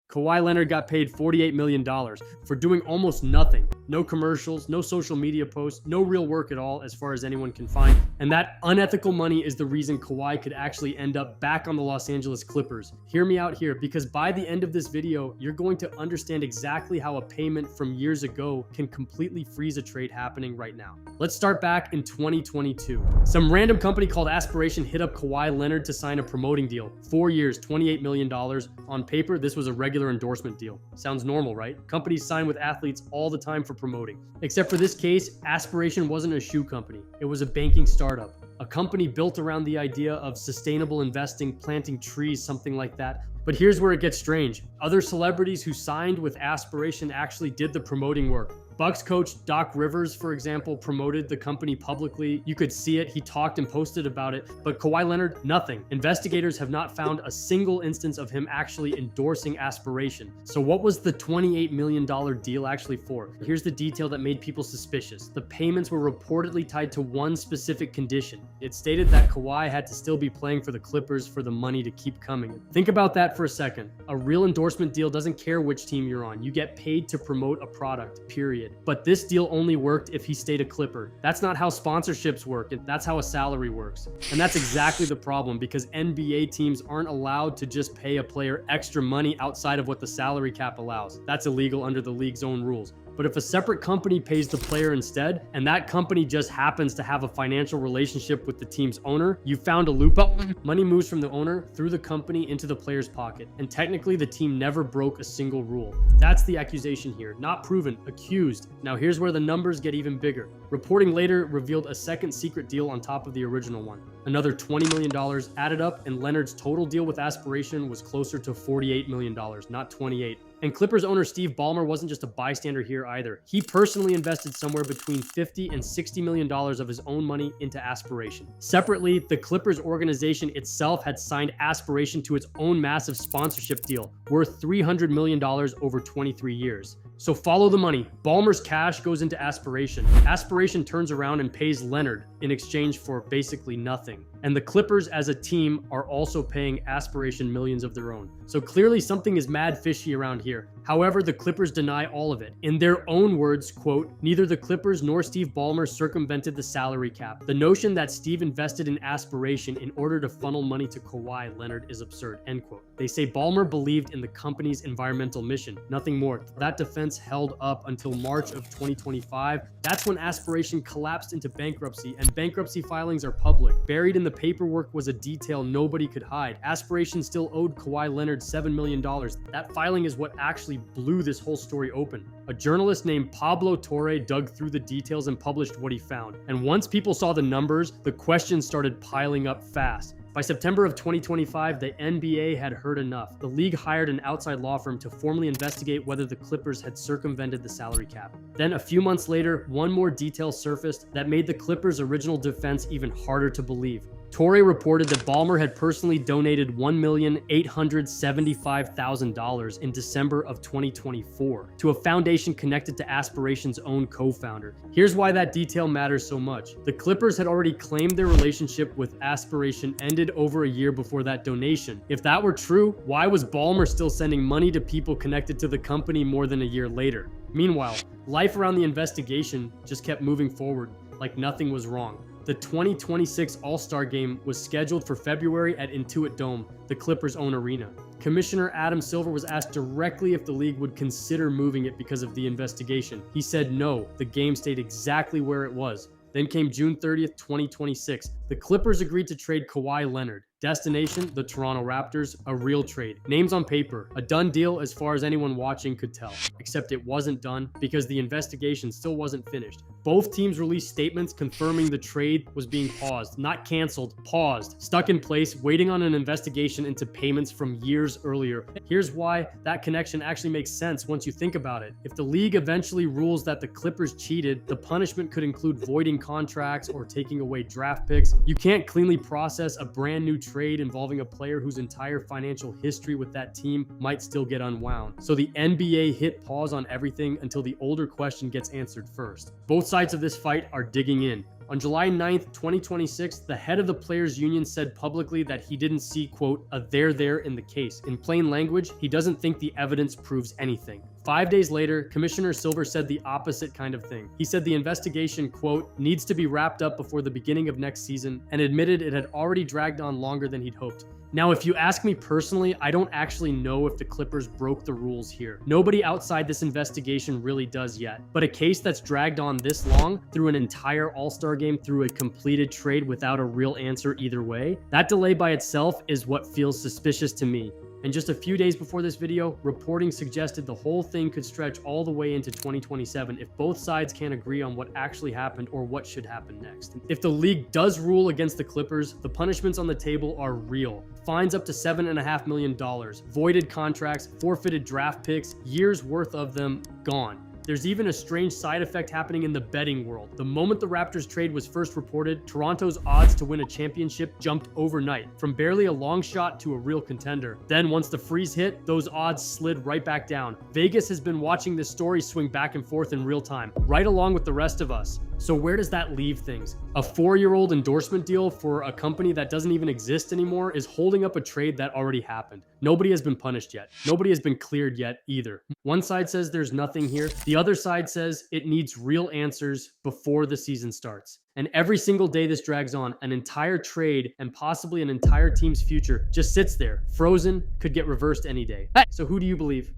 Kawhi Leonard got paid $48 million for doing almost nothing. No commercials, no social media posts, no real work at all as far as anyone can find. And that unethical money is the reason Kawhi could actually end up back on the Los Angeles Clippers. Hear me out here, because by the end of this video, you're going to understand exactly how a payment from years ago can completely freeze a trade happening right now. Let's start back in 2022. Some random company called Aspiration hit up Kawhi Leonard to sign a promoting deal. 4 years, $28 million. On paper, this was a regular endorsement deal. Sounds normal, right? Companies sign with athletes all the time for promoting. Except for this case, Aspiration wasn't a shoe company. It was a banking startup. A company built around the idea of sustainable investing, planting trees, something like that. But here's where it gets strange. Other celebrities who signed with Aspiration actually did the promoting work. Bucks coach Doc Rivers, for example, promoted the company publicly. You could see it. He talked and posted about it. But Kawhi Leonard, nothing. Investigators have not found a single instance of him actually endorsing Aspiration. So what was the $28 million deal actually for? Here's the detail that made people suspicious. The payments were reportedly tied to one specific condition. It stated that Kawhi had to still be playing for the Clippers for the money to keep coming. Think about that for a second. A real endorsement deal doesn't care which team you're on. You get paid to promote a product, period. But this deal only worked if he stayed a Clipper. That's not how sponsorships work. That's how a salary works. And that's exactly the problem, because NBA teams aren't allowed to just pay a player extra money outside of what the salary cap allows. That's illegal under the league's own rules. But if a separate company pays the player instead, and that company just happens to have a financial relationship with the team's owner, you found a loophole. Money moves from the owner through the company into the player's pocket. And technically, the team never broke a single rule. That's the accusation here. Not proven, accused. Now here's where the numbers get even bigger. Reporting later revealed a second secret deal on top of the original one. Another $20 million added up, and Leonard's total deal with Aspiration was closer to $48 million, not 28. And Clippers owner Steve Ballmer wasn't just a bystander here either. He personally invested somewhere between $50 and $60 million of his own money into Aspiration. Separately, the Clippers organization itself had signed Aspiration to its own massive sponsorship deal worth $300 million over 23 years. So follow the money. Ballmer's cash goes into Aspiration. Aspiration turns around and pays Leonard in exchange for basically nothing. And the Clippers as a team are also paying Aspiration millions of their own. So clearly something is mad fishy around here. However, the Clippers deny all of it. In their own words, quote, "Neither the Clippers nor Steve Ballmer circumvented the salary cap. The notion that Steve invested in Aspiration in order to funnel money to Kawhi Leonard is absurd," end quote. They say Ballmer believed in the company's environmental mission, nothing more. That defense held up until March of 2025. That's when Aspiration collapsed into bankruptcy, and bankruptcy filings are public. Buried in the paperwork was a detail nobody could hide. Aspiration still owed Kawhi Leonard $7 million. That filing is what actually blew this whole story open. A journalist named Pablo Torre dug through the details and published what he found. And once people saw the numbers, the questions started piling up fast. By September of 2025, the NBA had heard enough. The league hired an outside law firm to formally investigate whether the Clippers had circumvented the salary cap. Then a few months later, one more detail surfaced that made the Clippers' original defense even harder to believe. Torre reported that Ballmer had personally donated $1,875,000 in December of 2024 to a foundation connected to Aspiration's own co-founder. Here's why that detail matters so much. The Clippers had already claimed their relationship with Aspiration ended over a year before that donation. If that were true, why was Ballmer still sending money to people connected to the company more than a year later? Meanwhile, life around the investigation just kept moving forward like nothing was wrong. The 2026 All-Star Game was scheduled for February at Intuit Dome, the Clippers' own arena. Commissioner Adam Silver was asked directly if the league would consider moving it because of the investigation. He said no, the game stayed exactly where it was. Then came June 30th, 2026. The Clippers agreed to trade Kawhi Leonard. Destination, the Toronto Raptors, a real trade. Names on paper, a done deal as far as anyone watching could tell. Except it wasn't done because the investigation still wasn't finished. Both teams released statements confirming the trade was being paused, not canceled, paused, stuck in place, waiting on an investigation into payments from years earlier. Here's why that connection actually makes sense once you think about it. If the league eventually rules that the Clippers cheated, the punishment could include voiding contracts or taking away draft picks. You can't cleanly process a brand new trade involving a player whose entire financial history with that team might still get unwound. So the NBA hit pause on everything until the older question gets answered first. Both sides sides of this fight are digging in. On July 9th, 2026, the head of the players' union said publicly that he didn't see, quote, a there in the case. In plain language, he doesn't think the evidence proves anything. 5 days later, Commissioner Silver said the opposite kind of thing. He said the investigation, quote, needs to be wrapped up before the beginning of next season, and admitted it had already dragged on longer than he'd hoped. Now, if you ask me personally, I don't actually know if the Clippers broke the rules here. Nobody outside this investigation really does yet. But a case that's dragged on this long, through an entire All-Star game, through a completed trade without a real answer either way, that delay by itself is what feels suspicious to me. And just a few days before this video, reporting suggested the whole thing could stretch all the way into 2027 if both sides can't agree on what actually happened or what should happen next. If the league does rule against the Clippers, the punishments on the table are real. Fines up to $7.5 million, voided contracts, forfeited draft picks, years worth of them gone. There's even a strange side effect happening in the betting world. The moment the Raptors trade was first reported, Toronto's odds to win a championship jumped overnight, from barely a long shot to a real contender. Then once the freeze hit, those odds slid right back down. Vegas has been watching this story swing back and forth in real time, right along with the rest of us. So where does that leave things? A 4-year-old endorsement deal for a company that doesn't even exist anymore is holding up a trade that already happened. Nobody has been punished yet. Nobody has been cleared yet either. One side says there's nothing here. The other side says it needs real answers before the season starts. And every single day this drags on, an entire trade and possibly an entire team's future just sits there, frozen, could get reversed any day. So who do you believe?